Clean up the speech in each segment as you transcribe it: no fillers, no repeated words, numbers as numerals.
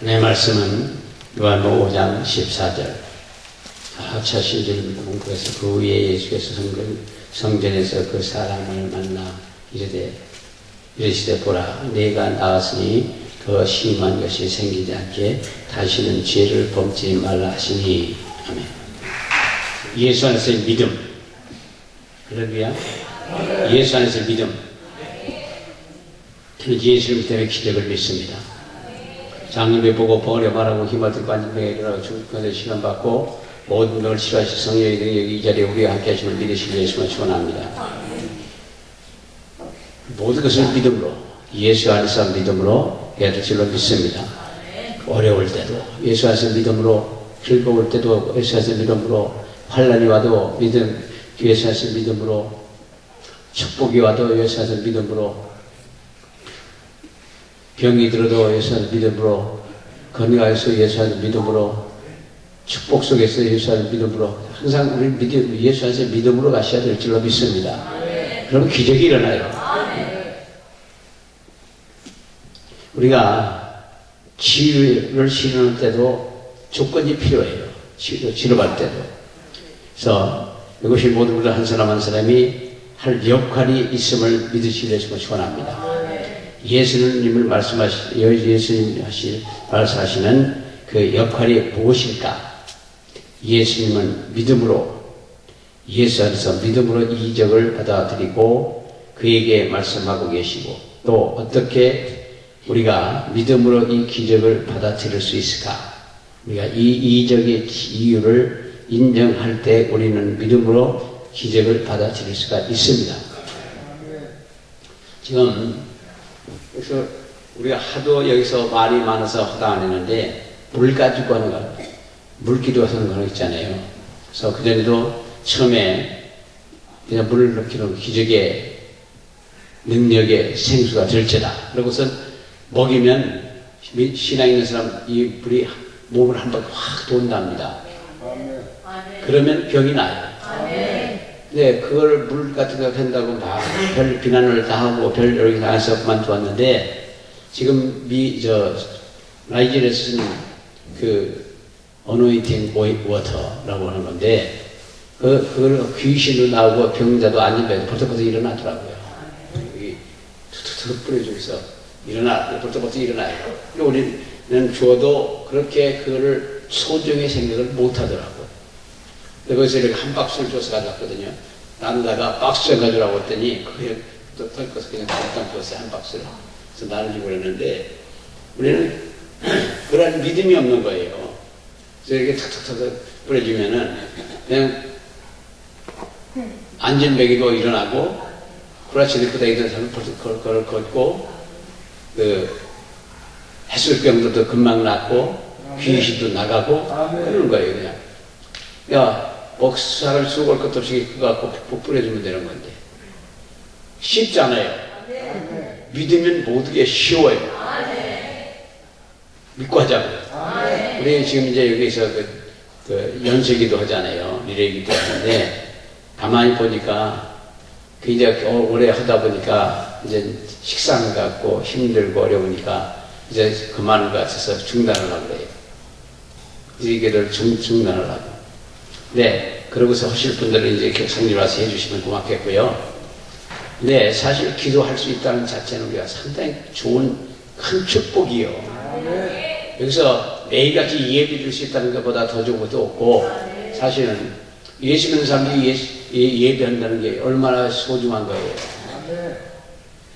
내 말씀은 요한복음 5장 14절. 학차 시절 공부해서 그 후에 예수께서 성전에서 그 사람을 만나 이르시되 보라, 내가 나왔으니 더 심한 것이 생기지 않게 다시는 죄를 범치 말라 하시니. 아멘. 예수 안에서의 믿음. 할렐루야. 예수 안에서의 믿음. 저는 예수를 때문에 기적을 믿습니다. 장님이 보고 벙어리 말하고 힘을 듣고 안진병에 일어나고 죽을 시간 받고 모든 걸 치료하실 성령이 여기 이 자리에 우리와 함께 하심을 믿으시길 예수만 축원합니다. 모든 것을 믿음으로, 예수 안에서 믿음으로 해야 될 줄로 믿습니다. 어려울 때도 예수 안에서 믿음으로, 즐거울 때도 예수 안에서 믿음으로, 환난이 와도 예수 안에서 믿음으로, 축복이 와도 예수 안에서 믿음으로, 병이 들어도 예수 안에서 믿음으로, 건강해서 예수 안에서 믿음으로, 축복 속에서 예수 안에서 믿음으로, 항상 우리 예수 안에서 믿음으로 가셔야 될 줄로 믿습니다. 그러면 기적이 일어나요. 우리가 치유를 치료할 때도 조건이 필요해요. 치료할 때도. 그래서 이것이 모든 우리 한 사람 한 사람이 할 역할이 있음을 믿으시길 예수님을 축원합니다. 예수님을 예수님 말씀하시는 그 역할이 무엇일까? 예수님은 믿음으로, 예수 안에서 믿음으로 이 이적을 받아들이고 그에게 말씀하고 계시고, 또 어떻게 우리가 믿음으로 이 기적을 받아들일 수 있을까? 우리가 이 이적의 이유를 인정할 때 우리는 믿음으로 기적을 받아들일 수가 있습니다. 지금 그래서 우리가 하도 여기서 말이 많아서 하다 안 했는데, 물 가지고 하는 거, 물기도 하는 거 있잖아요. 그래서 그전에도 처음에 그냥 물을 넣기로 기적의 능력의 생수가 절제다. 그러고선 먹이면 신앙 있는 사람 이 물이 몸을 한 번 확 돈답니다. 그러면 병이 나요. 네, 그걸 물 같은 거 한다고 막 별 비난을 다 하고 별 이렇게 당해서 그만두었는데, 지금 나이지리아에서 쓴 그 어노인팅 워터라고 하는 건데, 그걸 귀신도 나오고 병자도 앉으면 벌떡벌떡 일어나더라고요. 여기 툭툭툭 뿌려주면서 벌떡벌떡 일어나요. 우리는 주어도 그렇게 그거를 소중히 생각을 못 하더라고요. 그래서 이렇게 한 박스를 줘서 가져왔거든요. 나누다가 박스에 가져오라고 했더니 그게 또 털거서 그냥 잠깐 줬어요. 한 박스를. 그래서 나누려고 그랬는데, 우리는 그런 믿음이 없는 거예요. 그래서 이렇게 탁탁탁 뿌려주면은 그냥 앉은 먹이도 일어나고, 구라치 듣고 다니던 사람은 벌떡 걷고, 해수병도 금방 낫고, 귀신도 나가고, 그러는 거예요, 그냥. 야, 목사를 수고할 것도 없이 그거 갖고 뿌려주면 되는 건데. 쉽잖아요. 믿으면 모든 게 쉬워요. 믿고 하자고요. 우리 지금 이제 여기서 연세기도 하잖아요. 미래기도 하는데, 가만히 보니까, 그 이제 오래 하다 보니까, 이제 식상 갖고 힘들고 어려우니까, 이제 그만한 것 같아서 중단을 하고 그래요. 이게를 중단을 하고. 네, 그러고서 하실 분들은 이제 성령 와서 해주시면 고맙겠고요. 네, 사실 기도할 수 있다는 자체는 우리가 상당히 좋은 큰 축복이요. 여기서 매일같이 예배 줄 수 있다는 것보다 더 좋은 것도 없고, 사실은 예수 믿는 사람들이 예배한다는 게 얼마나 소중한 거예요.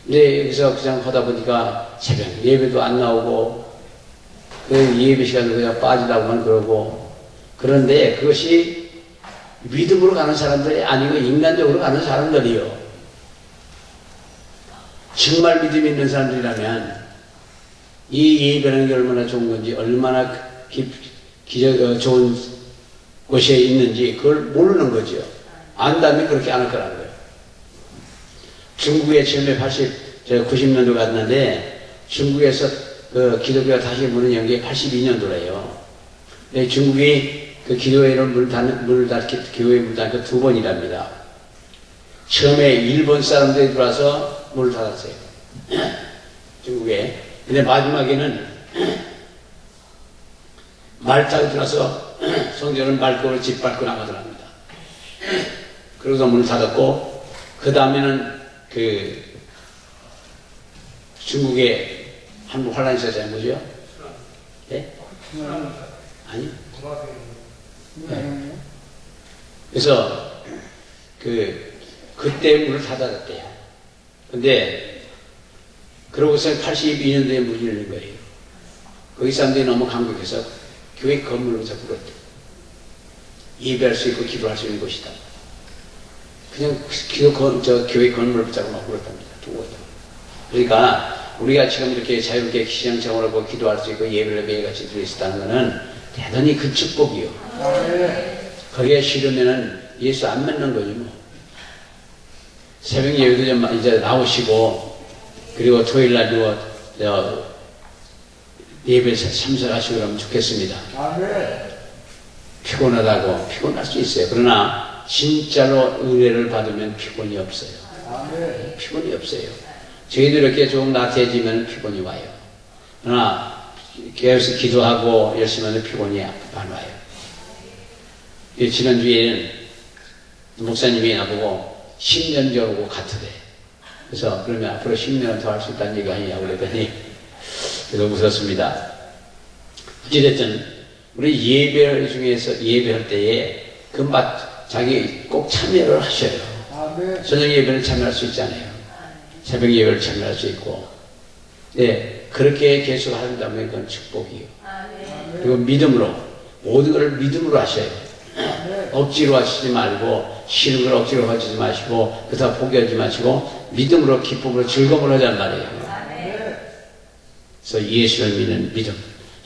네, 여기서 그냥 하다 보니까 새벽 예배도 안 나오고, 그 예배 시간도 그냥 빠지라고만 그러고, 그런데 그것이 믿음으로 가는 사람들이 아니고 인간적으로 가는 사람들이요. 정말 믿음이 있는 사람들이라면 이 예배라는 게 얼마나 좋은 건지, 얼마나 좋은 곳에 있는지 그걸 모르는 거죠. 안다면 그렇게 안 할 거라는 거예요. 중국에 처음에 90년도 갔는데, 중국에서 기독교가 다시 문을 연 게 82년도래요. 중국이 그 기도회를 교회에 물 닫고 2번이랍니다. 처음에 일본 사람들이 들어와서 물을 닫았어요. 중국에. 근데 마지막에는 말 타고 들어서 성전을 말고를 짓밟고 나가더랍니다. 그러고서 문을 닫았고, 그 다음에는 그 중국에 한국 환란이 있었잖아요. 뭐죠? 예? 아니요. 네. 그래서 그때 문을 닫아놨대요. 근데 그러고서 82년도에 문이 열린 거예요. 거기 사람들이 너무 감격해서 교회 건물로 자꾸 그랬대요. 예배할 수 있고 기도할 수 있는 곳이다. 그냥 교회 건물을 붙잡고 막 그랬답니다. 두고 있다. 그러니까 우리가 지금 이렇게 자유롭게 시장생활을 하고 기도할 수 있고 예배를 매일같이 드릴 수 있다는 것은 대단히 그 축복이요. 거기에 싫으면은 예수 안 믿는 거지 뭐. 새벽 예배도 좀 이제 나오시고, 그리고 토요일날 예배에 참석하시고 그러면 좋겠습니다. 피곤하다고 피곤할 수 있어요. 그러나 진짜로 은혜를 받으면 피곤이 없어요. 피곤이 없어요. 저희도 이렇게 조금 나태해지면 피곤이 와요. 그러나 계속 기도하고 열심히 하면 피곤이 안 와요. 지난주에는 목사님이 나보고 10년 전하고 같으래. 그래서 그러면 앞으로 10년은 더 할 수 있다는 얘기 아니냐고 그랬더니 그래서 웃었습니다. 어찌됐든 우리 예배 중에서 예배할 때에 자기 꼭 참여를 하셔요. 저녁 예배를 참여할 수 있잖아요. 새벽 예배를 참여할 수 있고. 네, 그렇게 계속 한다면 그건 축복이에요. 그리고 믿음으로, 모든 걸 믿음으로 하셔요. 억지로 하시지 말고, 싫은 걸 억지로 하시지 마시고, 그렇다고 포기하지 마시고, 믿음으로, 기쁨으로, 즐거움을 하자는 말이에요. 그래서 예수를 믿는 믿음.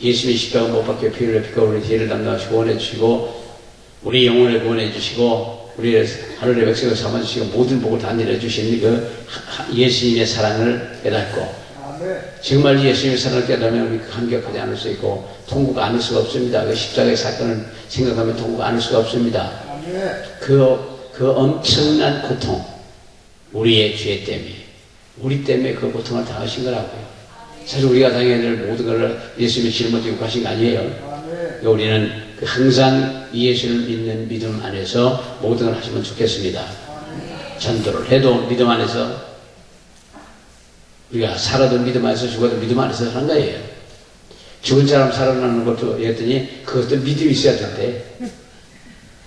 예수님이 십자가 못 박혀 피를 흘려 우리 죄를 담당하시고 구원해 주시고, 우리 영혼을 구원해 주시고, 우리의 하늘의 백성을 삼아주시고, 모든 복을 다 내려주신 그 예수님의 사랑을 깨닫고, 정말 예수님의 사랑을 깨달으면 우리 감격하지 않을 수 있고, 통곡 않을 수가 없습니다. 그 십자가의 사건을 생각하면 통곡 않을 수가 없습니다. 그 엄청난 고통, 우리의 죄 때문에, 우리 때문에 그 고통을 당하신 거라고요. 사실 우리가 당해야 될 모든 걸 예수님이 짊어지고 가신 거 아니에요. 우리는 항상 예수를 믿는 믿음 안에서 모든 걸 하시면 좋겠습니다. 전도를 해도 믿음 안에서, 우리가 살아도 믿음 안에서 죽어도 믿음 안에서 사는 거예요. 죽은 사람 살아나는 것도 했더니 그것도 믿음이 있어야 된대.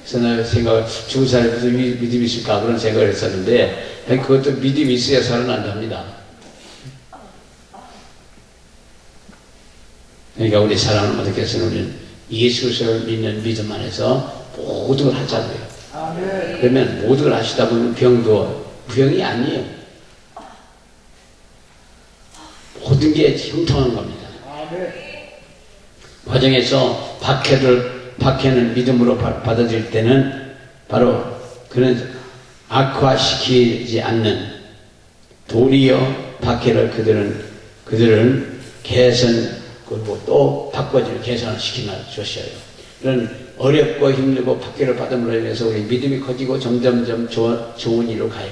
그래서 나 생각을, 죽은 사람이 무슨 믿음이 있을까 그런 생각을 했었는데, 그것도 믿음이 있어야 살아난답니다. 그러니까 우리 사랑하는 분들께서는 우리는 예수를 믿는 믿음 안에서 모든 걸 하자고요. 그러면 모든 걸 하시다 보면 병이 아니에요. 모든 게 형통한 겁니다. 과정에서 박해는 믿음으로 받아들일 때는 바로 그는 악화시키지 않는, 도리어 박해를 그들은 그리고 또 바꿔줄 개선을 시켜주셔요. 그런 어렵고 힘들고 박해를 받음으로 인해서 우리 믿음이 커지고 점점점 좋은 일로 가요.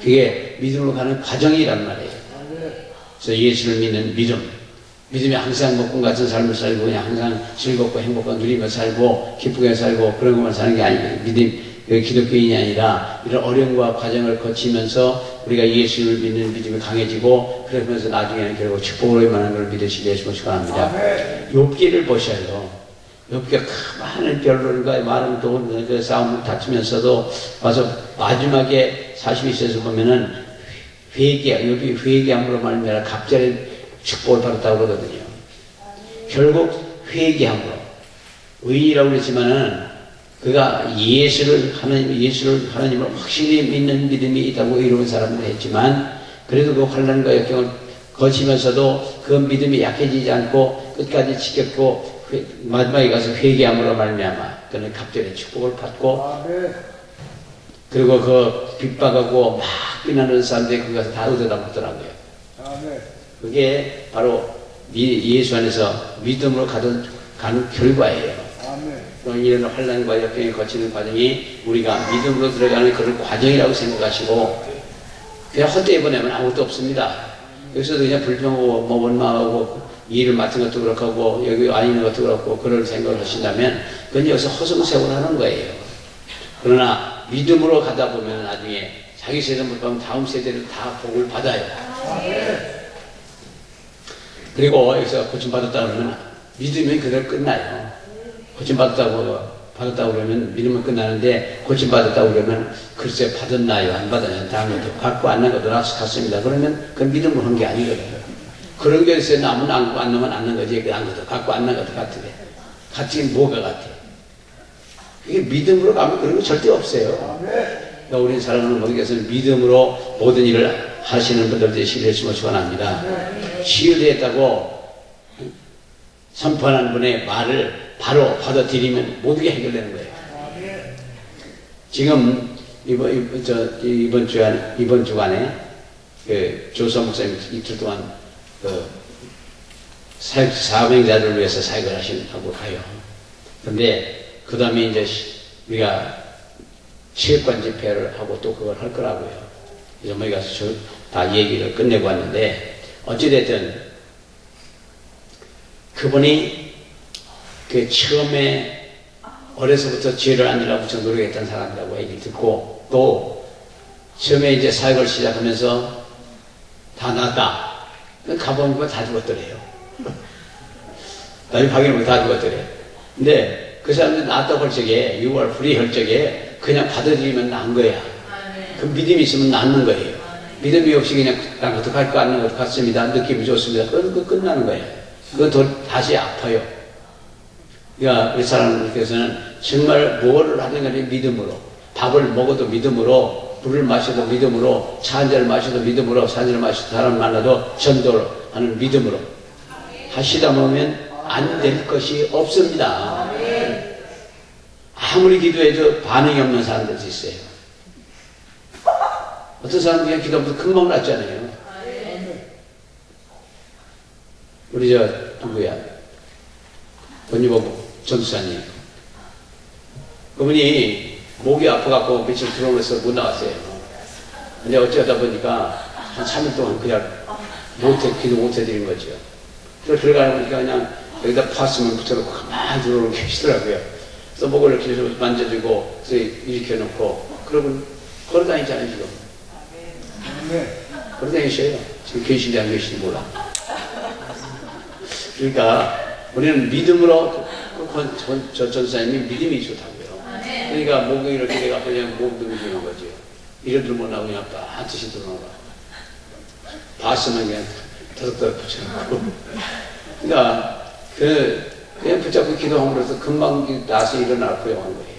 그게 믿음으로 가는 과정이란 말이에요. 그래서 예수를 믿는 믿음이 항상 먹고 같은 삶을 살고 그냥 항상 즐겁고 행복하고 누리며 살고 기쁘게 살고 그런 것만 사는 게 아니에요. 기독교인이 아니라 이런 어려움과 과정을 거치면서 우리가 예수를 믿는 믿음이 강해지고, 그러면서 나중에는 결국 축복으로 임하는 걸 믿으시게 해주시고 축원합니다. 욥기를 보셔요. 욥기가 많은 변론과 많은 그 싸움을 다투면서도 와서 마지막에 42세에서 보면은 욥이 회개함으로 말미암아 갑자기 축복을 받았다고 그러거든요. 결국 회개함으로, 의인이라고 그랬지만은 그가 예수를 하나님을 확실히 믿는 믿음이 있다고 이루는 사람은 했지만, 그래도 그 환난과 역경을 거치면서도 그 믿음이 약해지지 않고 끝까지 지켰고, 마지막에 가서 회개함으로 말미암아 그는 갑절의 축복을 받고, 그리고 그 핍박하고 막 비난하는 사람들이 거기 가서 다 얻어담았더라고요. 그게 바로 예수 안에서 믿음으로 가는 결과예요. 이런 환난과 역경을 거치는 과정이 우리가 믿음으로 들어가는 그런 과정이라고 생각하시고, 그냥 헛되이 보내면 아무것도 없습니다. 여기서도 그냥 불평하고 원망하고 일을 맡은 것도 그렇고 여기 와 있는 것도 그렇고 그런 생각을 하신다면 그건 여기서 허송세월 하는 거예요. 그러나 믿음으로 가다 보면 나중에 자기 세대 못 가면 다음 세대를 다 복을 받아요. 그리고 여기서 고침받았다 그러면 믿으면 그대로 끝나요. 고침받았다고 그러면 믿으면 끝나는데 고침받았다고 그러면 글쎄 받았나요 안 받았나요 다음에 받고 안 난 것도 같습니다. 그러면 그건 믿음으로 한 게 아니거든요. 그런 게 있어요. 남은 안 나면 안 난 거지. 그 안 것도 갖고 안 난 것도 같으래. 같이 뭐가 같아? 이게 믿음으로 가면 그런 거 절대 없어요. 그러니까 우리 사랑하는 모두께서는 믿음으로 모든 일을 하시는 분들 되시기를 축원합니다. 치유되었다고 선포하는 분의 말을 바로 받아들이면 모든 게 해결되는 거예요. 지금 이번 주간에 그 조선 목사님 이틀 동안 그 사명자들을 위해서 사역을 하신다고 가요. 근데 그 다음에 이제 우리가 체육관 집회를 하고 또 그걸 할 거라고요. 그래서 저희 가서 다 얘기를 끝내고 왔는데 어찌됐든 그분이 그 처음에 어려서부터 죄를 안 지라고 노력했던 사람이라고 얘기를 듣고 또 처음에 이제 사역을 시작하면서 다 낫다. 가보니까 다 죽었더래요. 나중에 확인해보면 다 죽었더래요. 근데 그 사람들이 낫다고 할 적에 6월 불이 할 적에 그냥 받아들이면 난 거야. 그 믿음이 있으면 낫는 거예요. 믿음이 없이 그냥 난 것도 갈 거 안 것 같습니다. 느낌이 좋습니다. 그건 끝나는 거예요. 그건 다시 아파요. 그러니까 우리 사람들께서는 정말 뭐를 하든 간에 믿음으로 밥을 먹어도 믿음으로 물을 마셔도 믿음으로 차 한 잔을 마셔도 믿음으로 차 한 잔을 마셔도 사람 만나도 전도를 하는 믿음으로 하시다 보면 안 될 것이 없습니다. 아무리 기도해도 반응이 없는 사람들도 있어요. 어떤 사람은 그냥 기도하면서 금방 낫잖아요. 우리 누구야? 권유복 전수사님. 그분이 목이 아파갖고 며칠 들어오면서 못 나왔어요. 근데 어쩌다 보니까 한 3일 동안 그냥 기도 못해드린 거죠. 그래서 들어가다 보니까 그냥 여기다 파스만 붙여놓고 가만히 들어오고 계시더라고요. 그래서 목을 이렇게 만져주고 일으켜놓고 그러고 걸어다니잖아요 지금. 걸어다니셔요. 지금 계신지 안 계신지 몰라. 그러니까 우리는 믿음으로 저 전사님이 믿음이 좋다고요. 그러니까 목이 이렇게 돼가 그냥 목 누르는 거죠. 이래 들면 나고 그냥 반드시 들어오라. 봤으면 그냥 더덕더덕 붙여놓고. 그러니까 그냥 붙잡고 기도함으로써 금방 나서 일어나 부여한 거예요.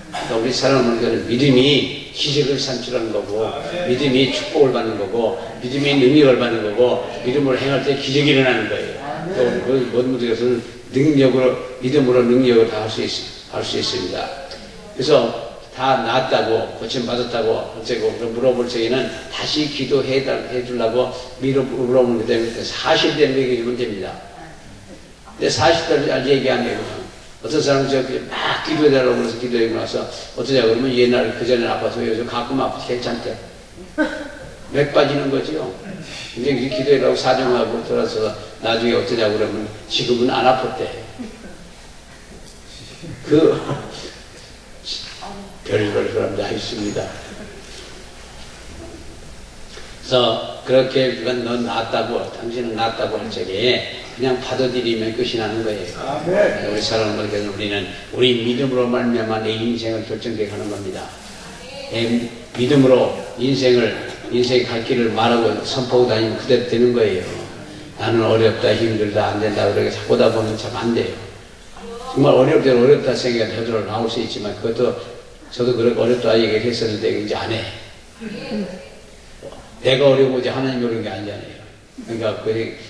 그러니까 우리 사람은 믿음이 기적을 산출하는 거고, 믿음이 축복을 받는 거고, 믿음이 능력을 받는 거고, 믿음을 행할 때 기적이 일어나는 거예요. 그러니까 우리 모든 분들께서는 능력으로, 믿음으로 능력을 다 할 수 있습니다. 그래서 다 나았다고, 고침받았다고, 어쩌고, 물어볼 적에는 다시 기도해 주려고 물어보는 것 때문에 사실대로 얘기해주면 됩니다. 근데 사실대로 얘기하면 되거든요. 어떤 사람은 막 기도해달라고 그래서 기도하고 나서 어떠냐 그러면 옛날에 그전에 아파서 요즘 가끔 아파서 괜찮대. 맥 빠지는 거지요. 이제 기도해라고 사정하고 들어서 나중에 어떠냐 그러면 지금은 안 아팠대. 별별 사람 다 있습니다. 그래서 그렇게 넌 낫다고, 당신은 낫다고 할 적에 그냥 받아들이면 끝이 나는 거예요. 우리 사람들께서 우리는 우리 믿음으로 말미암아 내 인생을 결정되게 하는 겁니다. 내 믿음으로 인생의 갈 길을 말하고 선포하고 다니면 그대로 되는 거예요. 나는 어렵다, 힘들다, 안 된다, 그렇게 보다 보면 참 안 돼요. 정말 어렵다 생각이 저절로 나올 수 있지만 저도 그렇게 어렵다 얘기를 했었는데 이제 안 해. 내가 어려우고 이제 하나님이 어려운 게 아니잖아요. 그러니까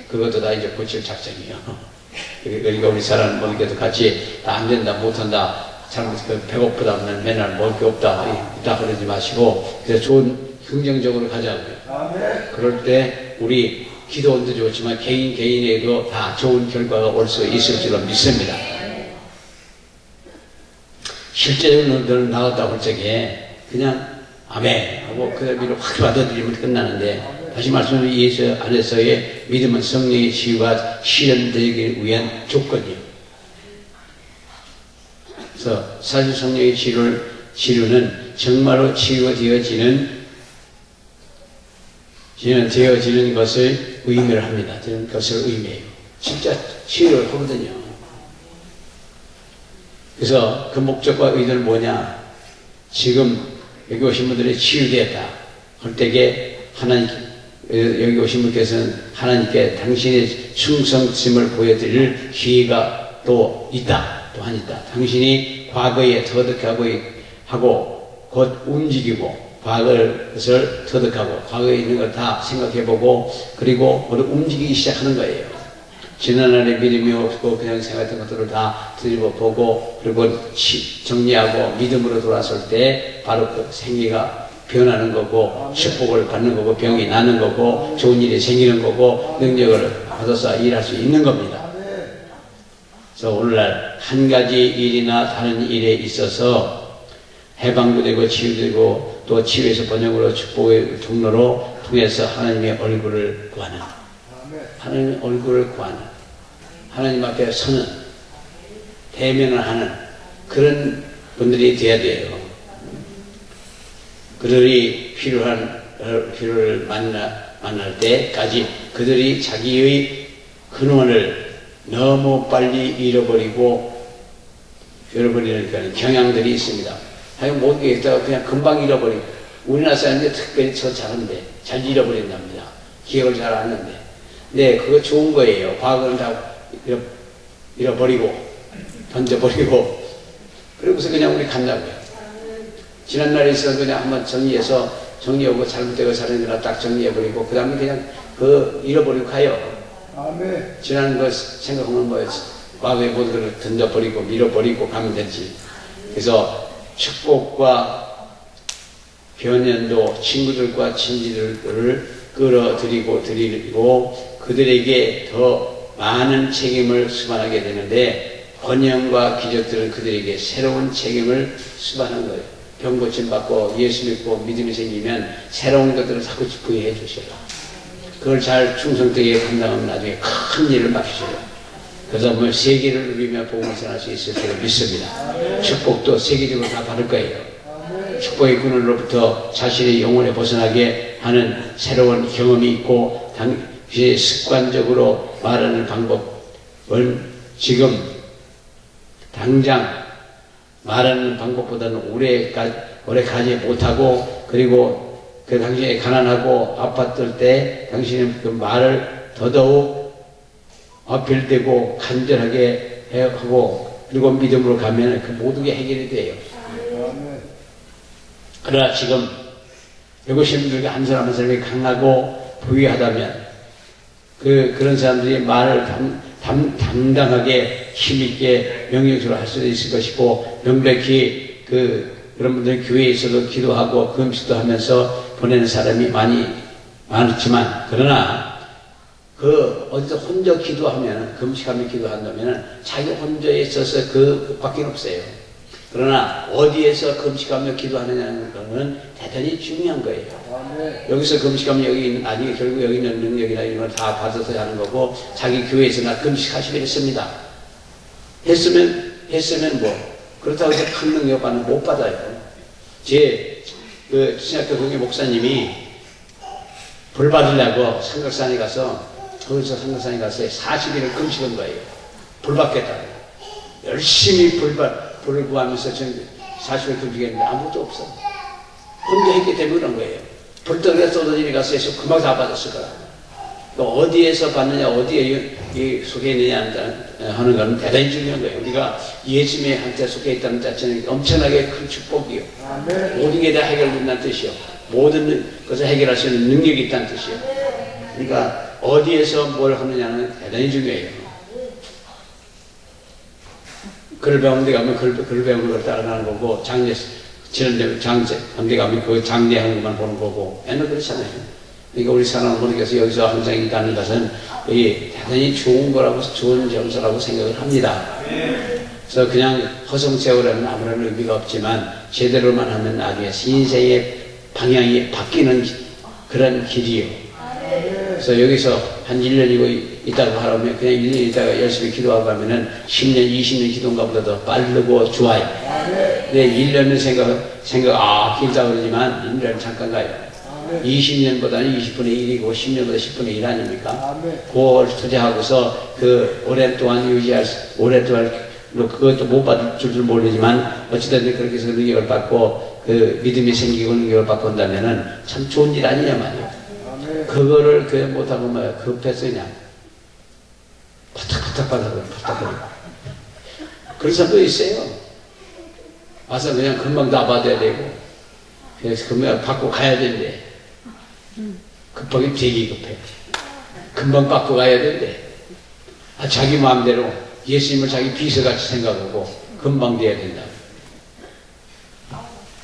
그것도 다 이제 고칠 작전이에요. 그러니까 우리 사람 모두께도 같이 안 된다, 못한다, 배고프다, 맨날 먹을 게 없다, 그러지 마시고, 그래서 좋은, 긍정적으로 가자고요. 그럴 때 우리 기도원도 좋지만 개인에게도 다 좋은 결과가 올 수 있을 줄로 믿습니다. 실제로 너는 나갔다고 할 적에 그냥 아멘 하고 그 의미를 확 받아들이면 끝나는데 다시 말씀드리면 예수 안에서의 믿음은 성령의 치유가 실현되기 위한 조건이에요. 그래서 사실 성령의 치유는 정말로 치유가 되어지는 것을 의미를 합니다. 되는 것을 의미해요. 진짜 치유를 하거든요. 그래서 그 목적과 의도는 뭐냐? 지금 여기 오신 분들이 치유되었다 할 때에 여기 오신 분께서는 하나님께 당신의 충성심을 보여드릴 기회가 또 있다. 또한 있다. 당신이 과거에 터득하고 곧 움직이고 과거를 터득하고 과거에 있는 걸 다 생각해보고 그리고 움직이기 시작하는 거예요. 지난날의 믿음이 없고 그냥 생각했던 것들을 다 뒤집어보고 그리고 정리하고 믿음으로 돌아설 때 바로 그 생기가 변하는 거고 축복을 받는 거고 병이 나는 거고 좋은 일이 생기는 거고 능력을 받아서 일할 수 있는 겁니다. 그래서 오늘날 한 가지 일이나 다른 일에 있어서 해방도 되고 치유되고 또 치유에서 번영으로 축복의 통로로 통해서 하나님의 얼굴을 구하는 하나님의 얼굴을 구하는 하나님 앞에 서는 대면을 하는 그런 분들이 되어야 돼요. 그들이 필요를 만날 때까지 그들이 자기의 근원을 너무 빨리 잃어버리는 그런 경향들이 있습니다. 모든 게 있다가 그냥 금방 잃어버리고 우리나라 사람들이 특별히 저 잘하는데 잘 잃어버린답니다. 기억을 잘 안 하는데. 네, 그거 좋은 거예요. 과거는 다 잃어버리고 던져버리고 그러고서 그냥 우리 간다고요. 지난날에 있어서 그냥 한번 정리하고 잘못되고 잘했느라 딱 정리해버리고 그 다음에 그냥 잃어버리고 가요. 아멘. 지난 거 생각하면 과거의 모든 걸 던져버리고 밀어버리고 가면 되지. 그래서 축복과 변연도 친구들과 친지들을 끌어들이고 그들에게 더 많은 책임을 수반하게 되는데 번영과 기적들은 그들에게 새로운 책임을 수반한 거예요. 병 고침 받고 예수 믿고 믿음이 생기면 새로운 것들을 자꾸 부여해 주셔요. 그걸 잘 충성되게 감당하면 나중에 큰 일을 맡기셔요. 그래서 세계를 누리며 복음을 전할 수 있을 줄로 믿습니다. 축복도 세계적으로 다 받을 거예요. 축복의 근원으로부터 자신의 영혼에 벗어나게 하는 새로운 경험이 있고 당시 습관적으로 말하는 방법은 지금 당장 말하는 방법보다는 오래 가지 못하고 그리고 그 당시에 가난하고 아팠을 때 당신은 그 말을 더더욱 어필되고 간절하게 하고 그리고 믿음으로 가면 그 모든 게 해결이 돼요. 그러나 지금 여기 분들이 한 사람 한 사람이 강하고 부유하다면 그런 사람들이 말을 당당하게 힘있게 명령적으로 할 수도 있을 것이고 명백히 그런 분들이 교회에 있어도 기도하고 금식도 하면서 보내는 사람이 많지만 그러나 어디서 혼자 기도하면 금식하며 기도한다면 자기 혼자 있어서 그밖에 없어요. 그러나 어디에서 금식하며 기도하느냐는 것은 대단히 중요한 거예요. 여기서 금식하면 결국 여기 있는 능력이나 이런 걸 다 받아서 하는 거고 자기 교회에서 나 금식하시기로 했습니다. 했으면 그렇다고 해서 큰 능력 받는 못 받아요. 신학교 동기 목사님이 불 받으려고 삼각산에 가서 40일을 금식한 거예요. 불 받겠다고. 열심히 불을 구하면서 40일 금식했는데 아무것도 없어. 혼자 했기 때문에 그런 거예요. 불덩이가 쏟아지니 가서 금방 다 받았을 거라. 어디에서 받느냐, 어디에 속해 있느냐 하는 건 대단히 중요한 거예요. 우리가 예수님의 한테 속해 있다는 자체는 엄청나게 큰 축복이요. 모든 게 다 해결된다는 뜻이요. 모든 것을 해결할 수 있는 능력이 있다는 뜻이요. 그러니까 어디에서 뭘 하느냐는 대단히 중요해요. 글을 배우는 데 가면 글을 배우는 걸 따라가는 거고 장대 가면 그 장례하는 것만 보는 거고 맨날 그렇잖아요. 그러니까 우리 사람은 모르겠어 여기서 항상 있다는 것은 대단히 좋은 거라고 좋은 점수라고 생각을 합니다. 그래서 그냥 허송세월에는 아무런 의미가 없지만 제대로만 하면 나중에 인생의 방향이 바뀌는 그런 길이요. 그래서 여기서 한 1년이고 있다고 하라면 그냥 1년 있다가 열심히 기도하고 하면은 10년, 20년 기도인가 보다 더 빠르고 좋아요. 근데 1년은 길다 그러지만 1년은 잠깐 가요. 20년보다는 20분의 1이고 10년보다 10분의 1 아닙니까? 그걸 투자하고서 그 오랫동안 그것도 못 받을 줄 모르지만 어찌됐든 그렇게 해서 능력을 받고 그 믿음이 생기고 능력을 받고 한다면은 참 좋은 일 아니냐 말이에요. 그거를 그 못하고 뭐야 급해서 그냥 파닥파닥 그런 사람도 있어요. 와서 그냥 금방 다 받아야 되고 그래서 금방 받고 가야 된대. 급하게 되게 급해. 금방 받고 가야 된대. 자기 마음대로 예수님을 자기 비서같이 생각하고 금방 돼야 된다.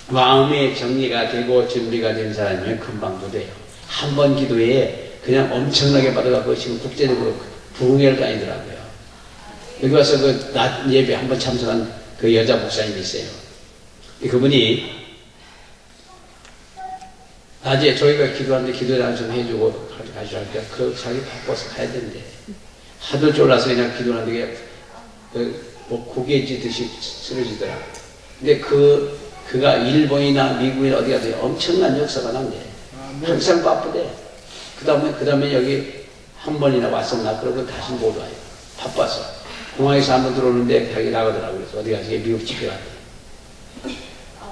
마음의 정리가 되고 준비가 된 사람이면 금방도 돼요. 한 번 기도에 그냥 엄청나게 받아갖고 지금 국제적으로 부흥회를 다니더라고요. 여기 와서 그 낮 예배 한 번 참석한 그 여자 목사님이 있어요. 그분이 낮에 저희가 기도하는데 기도를 좀 해주고 가시라니까 그 자기 바빠서 가야 되는데 하도 졸라서 그냥 기도하는데 고개 찢듯이 쓰러지더라고요. 근데 그가 일본이나 미국이나 어디 가서 엄청난 역사가 난대. 항상 바쁘대. 그 다음에 여기 한 번이나 왔었나? 그러고 다시 못 와요. 바빠서. 공항에서 한 번 들어오는데 자기 나가더라고요. 그래서 어디 가서 미국 집회 갔대.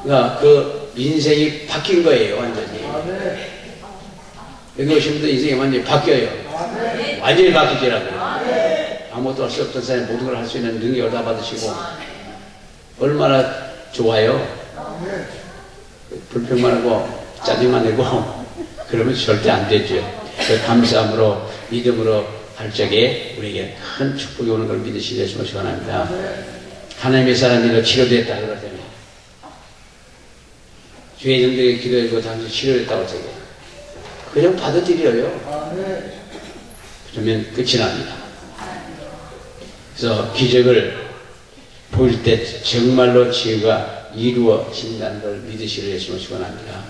그러니까 그 인생이 바뀐 거예요, 완전히. 여기 오신 분들 인생이 완전히 바뀌어요. 완전히 바뀌더라고요. 아무것도 할 수 없던 사람이 모든 걸 할 수 있는 능력을 다 받으시고 얼마나 좋아요. 불평만 하고 짜증만 내고 그러면 절대 안 되죠. 그 감사함으로 믿음으로 할 적에 우리에게 큰 축복이 오는 걸 믿으시려고 소원합니다. 하나님의 사람이 치료됐다 그러잖아요. 주의 정들에게 기도해주고 당신 치료됐다고 저게 그냥 받아들여요. 그러면 끝이 납니다. 그래서 기적을 보일 때 정말로 치유가 이루어진다는 걸 믿으시려 예수님을 축원합니다.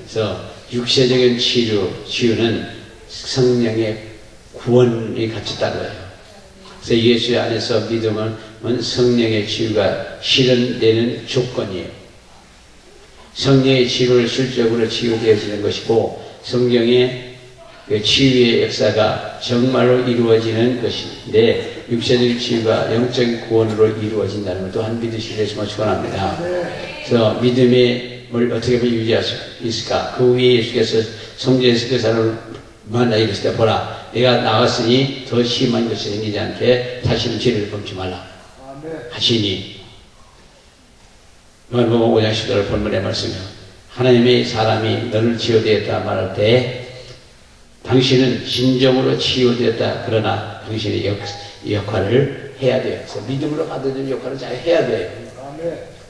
그래서 육체적인 치유는 성령의 구원이 같이 따라요. 그래서 예수 안에서 믿음은 성령의 치유가 실현되는 조건이에요. 성령의 치유를 실적으로 치유되어지는 것이고 성경의 그 치유의 역사가 정말로 이루어지는 것인데 육체적인 치유가 영적인 구원으로 이루어진다는 걸 또한 믿으시길 축원합니다. 그래서 믿음을 어떻게 하면 유지할 수 있을까? 그 위에 예수께서 성전에서 그 사람을 만나 이랬을 때 보라 내가 나갔으니 더 심한 것이 생기지 않게 다시는 죄를 범치 말라 하시니 마가복음 5장 10절 본문의 말씀이요. 하나님의 사람이 너를 치유되었다 말할 때 당신은 진정으로 치유되었다. 그러나 당신의 역할을 해야 돼요. 그래서 믿음으로 받아들이는 역할을 잘 해야 돼요.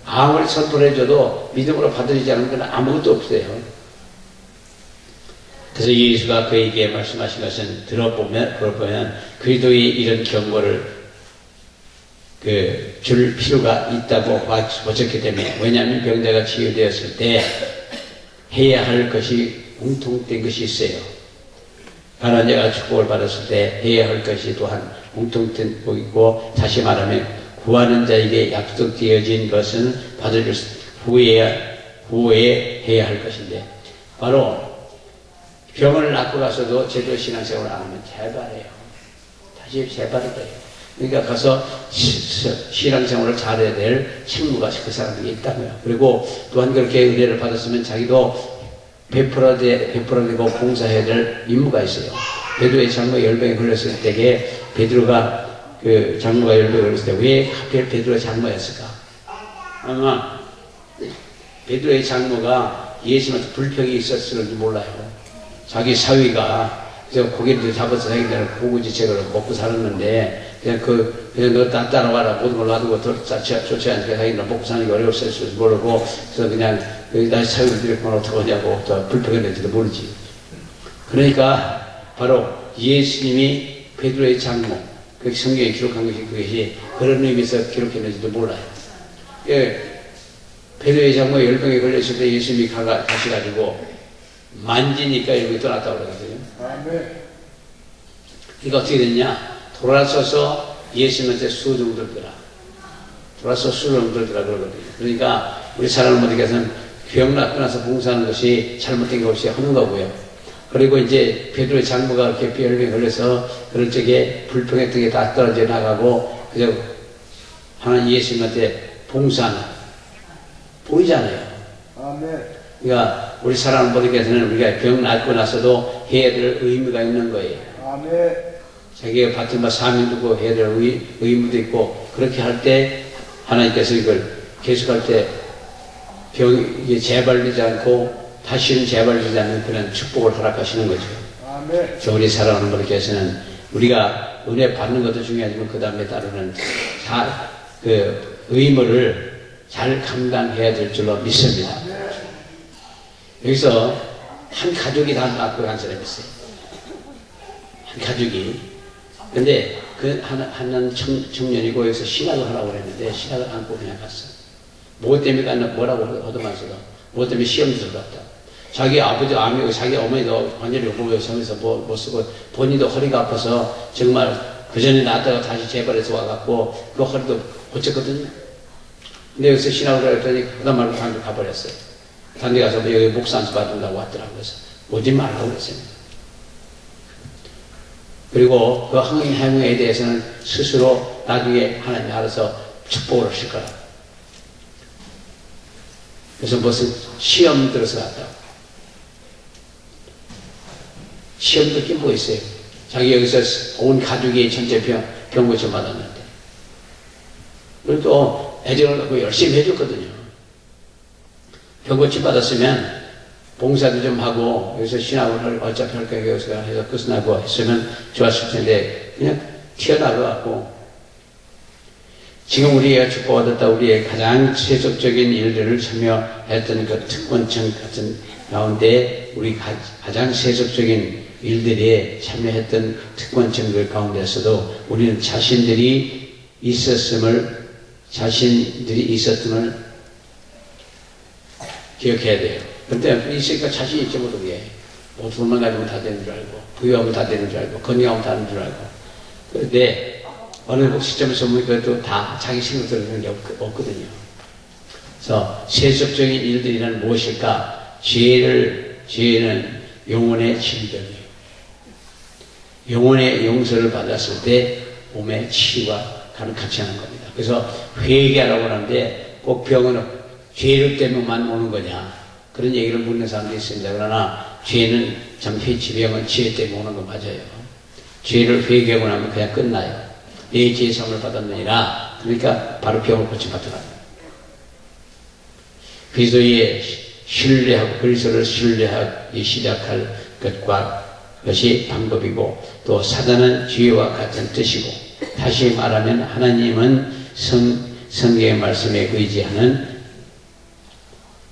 아무리 선포를 해줘도 믿음으로 받아들이지 않으면 그건 아무것도 없어요. 그래서 예수가 그에게 말씀하신 것은 들어보면 그리스도의 이런 경고를 줄 필요가 있다고 보셨기 때문에 왜냐하면 병자가 치유되었을 때 해야 할 것이 공통된 것이 있어요. 가난한 자가 축복을 받았을 때 해야 할 것이 또한 공통된 복이고 다시 말하면 구하는 자에게 약속되어진 것은 받을 후에 해야 할 것인데 바로 병을 낫고 가서도 제대로 신앙생활을 안 하면 재발해요. 다시 재발을 해요. 그러니까 가서 신앙생활을 잘해야 될 책무가 그 사람에게 있다고요. 그리고 또한 그렇게 은혜를 받았으면 자기도 베풀어야 되고 봉사해야 될 임무가 있어요. 베드로의 장모가 열병에 걸렸을 때에 베드로가 그 장모가 열병에 걸렸을 때 왜 하필 베드로의 장모였을까? 아마 베드로의 장모가 예수님한테 불평이 있었을지 몰라요. 자기 사위가 그래서 고기를 잡아서 자기들은 고구지책으로 먹고 살았는데 그냥 너 따라와라 모든 걸 놔두고 좋지 않게 자기는 먹고 사는 게 어려웠을 줄 모르고 그래서 그냥 나 사위를 들이면 어떡하냐고 또 불평했는지도 모르지. 그러니까 바로 예수님이 베드로의 장모 그 성경에 기록한 것이 그것이 그런 의미에서 기록했는지도 몰라요. 베드로의 장모가 열병에 걸렸을 때 예수님이 가셔가지고 만지니까 여기 떠났다고 그러거든요. 그러니까 어떻게 됐냐? 돌아서서 예수님한테 수종 들더라. 돌아서 수종 들더라 그러거든요. 그러니까 우리 사랑하는 분들께서는 병 낫고 나서 봉사하는 것이 잘못된 것 없이 하는 거고요. 그리고 이제 베드로의 장부가 이렇게 비열병에 걸려서 그럴 적에 불평했던 게 다 떨어져 나가고 그저 하나님 예수님한테 봉사하는 보이잖아요. 아멘. 그러니까 우리 사랑하는 분들께서는 우리가 병 낫고 나서도 해야 될 의무가 있는 거예요. 아멘. 자기가 받은 바 사명 두고 해야 될 의무도 있고 그렇게 할 때 하나님께서 이걸 계속할 때 병이 재발되지 않고 다시는 재발되지 않는 그런 축복을 허락하시는 거죠. 아멘. 그래서 우리 사랑하는 분들께서는 우리가 은혜 받는 것도 중요하지만 그 다음에 따르는 그 의무를 잘 감당해야 될 줄로 믿습니다. 여기서 한 가족이 다 낳고 간 사람이 있어요. 한 가족이. 근데 그 한 청년이고 여기서 신학을 하라고 그랬는데 신학을 안고 그냥 갔어. 뭐 때문에 갔나 뭐라고 얻어맞어도 뭐 때문에 시험 들어갔다. 자기 아버지 암이고 자기 어머니도 완전히 오버웨이성에서 못 쓰고 본인도 허리가 아파서 정말 그 전에 나왔다가 다시 재발해서 와갖고 그 허리도 고쳤거든요. 근데 여기서 신학을 했더니 그다음 말고 단지 가버렸어요. 단지 가서 여기 목사 안수 받는다고 왔더라고요. 그래서 오지 말라고 그랬어요. 그리고 그 행위에 대해서는 스스로 나중에 하나님이 알아서 축복을 하실 거라. 그래서 무슨 시험 들어서 갔다. 시험 듣기 뭐 있어요? 자기 여기서 온 가족이 전체 병 고침 받았는데. 그리고 또 애정을 갖고 열심히 해줬거든요. 병 고침 받았으면 봉사도 좀 하고 여기서 신학을 어차피 할 거니까 여기서 해서 끝나고 했으면 좋았을 텐데 그냥 튀어나가갖고 지금 우리가 축복받았다 우리의 가장 세속적인 일들을 참여했던 그 특권청 같은 가운데 우리 가장 세속적인 일들에 참여했던 특권청들 가운데서도 우리는 자신들이 있었음을 기억해야 돼요. 근데 있으니까 자신 있지 모르게 뭐 돈만 가지고 다 되는 줄 알고 부유하면 다 되는 줄 알고 건강하면 다 되는 줄 알고 그런데 어느 시점에서 보니까 또 다 자기 생각 들어주는 게 없거든요. 그래서 세속적인 일들이란 무엇일까? 죄는 영혼의 질병이에요. 영혼의 용서를 받았을 때 몸의 치유가 같이 하는 겁니다. 그래서 회개하라고 하는데 꼭 병은 죄를 때문에만 오는 거냐? 그런 얘기를 묻는 사람도 있습니다. 그러나 죄는 참 지병은 죄 때문에 오는 거 맞아요. 죄를 회개하고 나면 그냥 끝나요. 내 죄의 상을 받았느니라. 그러니까 바로 병을 고침받더라. 그리스도의 신뢰하고 그리스도를 신뢰하기 시작할 것이 방법이고 또 사단은 죄와 같은 뜻이고 다시 말하면 하나님은 성경의 말씀에 의지하는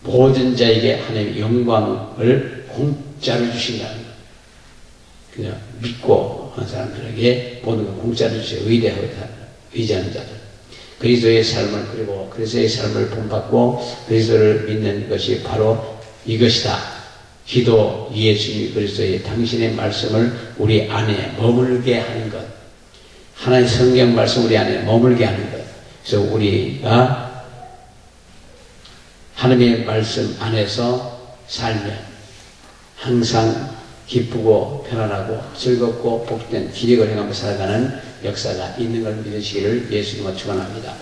모든 자에게 하나님의 영광을 공짜로 주신다는 것. 그냥 믿고 한 사람들에게 모든 걸 공짜로 주셔. 의지하는 자들. 그리스도의 삶을 그리고 그리스도의 삶을 본받고 그리스도를 믿는 것이 바로 이것이다. 기도 예수님 그리스도의 당신의 말씀을 우리 안에 머물게 하는 것. 하나의 성경 말씀 우리 안에 머물게 하는 것. 그래서 우리가 하나님의 말씀 안에서 살면 항상 기쁘고 편안하고 즐겁고 복된 기력을 행하며 살아가는 역사가 있는 걸 믿으시기를 예수님과 축원합니다.